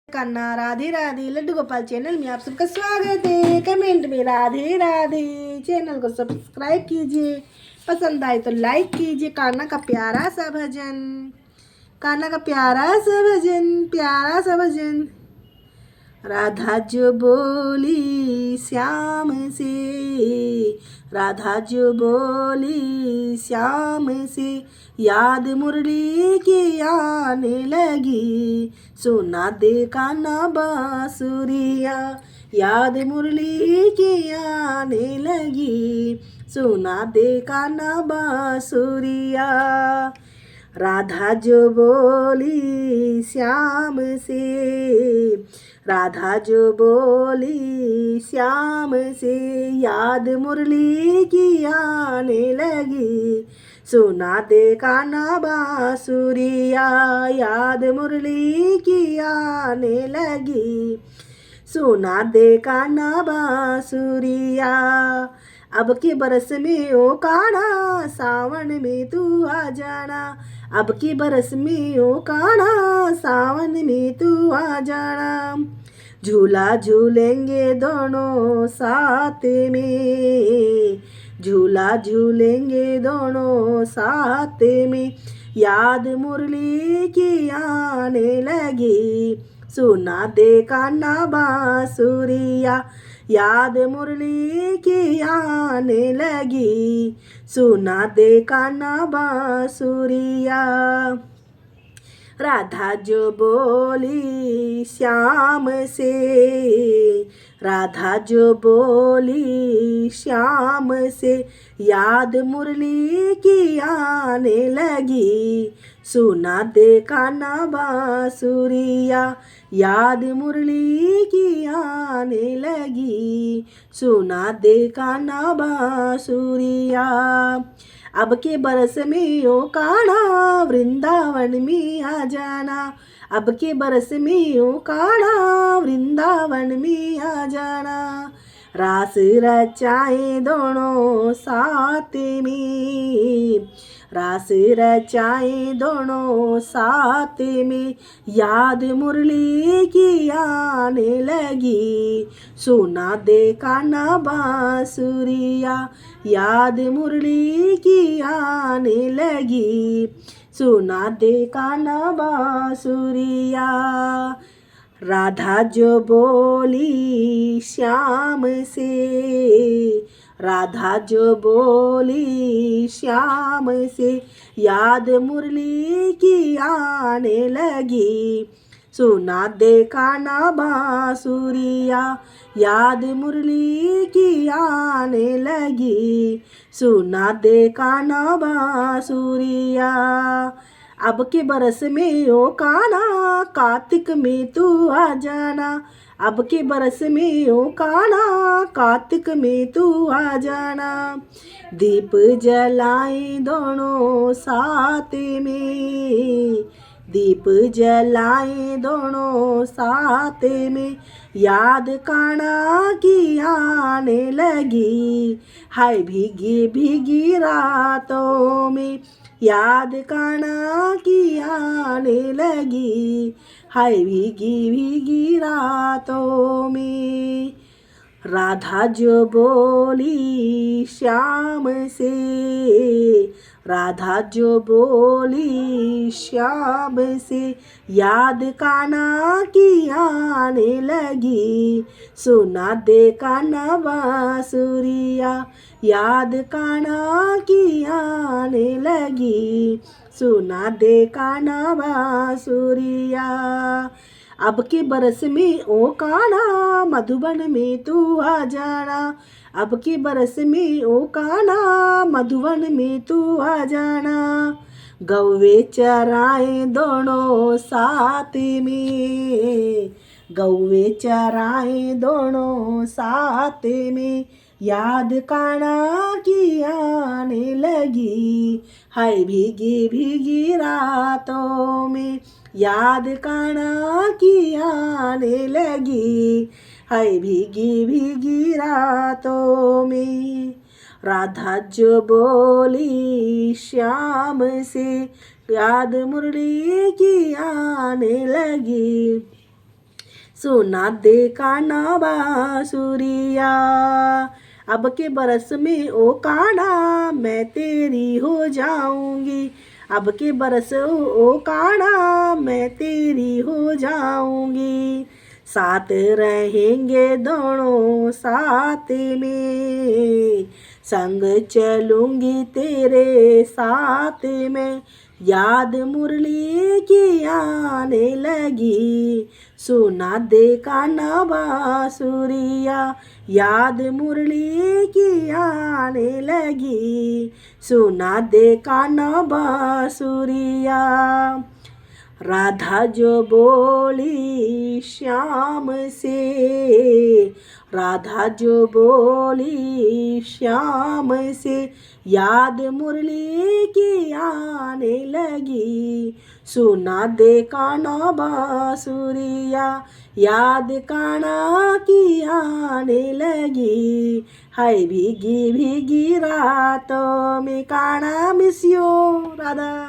कन्ना राधे राधे लड्डू गोपाल चैनल में आप सबका स्वागत है। कमेंट में राधे राधे, चैनल को सब्सक्राइब कीजिए, पसंद आए तो लाइक कीजिए। कान्हा का प्यारा सा भजन, कान्हा का प्यारा सा भजन, प्यारा सा भजन। राधा जो बोली श्याम से, राधा जो बोली श्याम से, याद मुरली की आने लगी, सुना दे कान्हा बांसुरिया। याद मुरली की आने लगी, सुना दे कान्हा बांसुरिया। राधा जो बोली श्याम से, राधा जो बोली श्याम से, याद मुरली की आने लगी, सुना दे कान्हा बांसुरिया। याद मुरली की आने लगी, सुना दे कान्हा बांसुरिया। अब के बरस में ओ कान्हा, सावन में तू आ जाना। अब के बरस में ओ कान्हा, सावन में तू आ जाना। झूला झूलेंगे दोनों साथ में, झूला झूलेंगे दोनों साथ में, याद मुरली की आने लगी, सुना दे कान्हा बांसुरिया। याद मुरली की आने लगी, सुना दे कान्हा बांसुरिया। राधा जो बोली श्याम से, राधा जो बोली श्याम से, याद मुरली की आने लगी, सुना दे कान्हा बांसुरिया। याद मुरली की आने लगी, सुना दे कान्हा बांसुरिया। अब के बरस में ओ कान्हा, वृंदावन में आ जाना। अब के बरस में ओ कान्हा, वृंदावन में आ जाना। रास रचाए दोनों साथ में, रास रचाए दोनों साथ में, याद मुरली की आने लगी, सुना दे कान्हा बांसुरिया। याद मुरली की आने लगी, सुना दे कान्हा बांसुरिया। राधा जो बोली श्याम से, राधा जो बोली श्याम से, याद मुरली की आने लगी, सुना दे कान्हा बांसुरिया। याद मुरली की आने लगी, सुना दे कान्हा बांसुरिया। अब के बरस में ओ कान्हा, कार्तिक में तू आ जाना। अब के बरस में ओ कान्हा, कार्तिक में तू आ जाना। दीप जलाए दोनों साथ में, दीप जलाए दोनों साथ में, याद कान्हा की आने लगी, हाय भीगी भीगी रातों में, याद कान्हा की आने लगी, हाय भीगी भीगी रातों में। राधा जो बोली श्याम से, राधा जो बोली श्याम से, याद कान्हा की आने लगी, सुना दे कान्हा बांसुरिया। याद कान्हा की आने लगी, सुना दे कान्हा बांसुरिया। अब के बरस में ओ कान्हा, मधुबन में तू आ जाना। अब के बरस में ओ कान्हा, मधुबन में तू आ जाना। गौवे चराए दोनों साथ में, गौवे चराए दोनों साथ में, याद कान्हा की आने लगी, हाय भीगी भीगी रातों में, याद कान्हा की आने लगी, हाय भीगी भीगी रातों में। राधा जो बोली श्याम से, याद मुरली की आने लगी, सुना दे कान्हा बांसुरिया। अब के बरस में ओ कान्हा मैं तेरी हो जाऊंगी, अब के बरस ओ कान्हा मैं तेरी हो जाऊंगी। साथ रहेंगे दोनों साथ में, संग चलूंगी तेरे साथ में। याद मुरली की आने लगी, सुना दे कान्हा बांसुरिया। याद मुरली की आने लगी, सुना दे कान्हा बांसुरिया। राधा जो बोली श्याम से, राधा जो बोली श्याम से, याद मुरली की आने लगी, सुना दे कान्हा बांसुरिया। याद कान्हा की आने लगी, हाय भीगी भीगी रातों में कान्हा मिस यू राधा।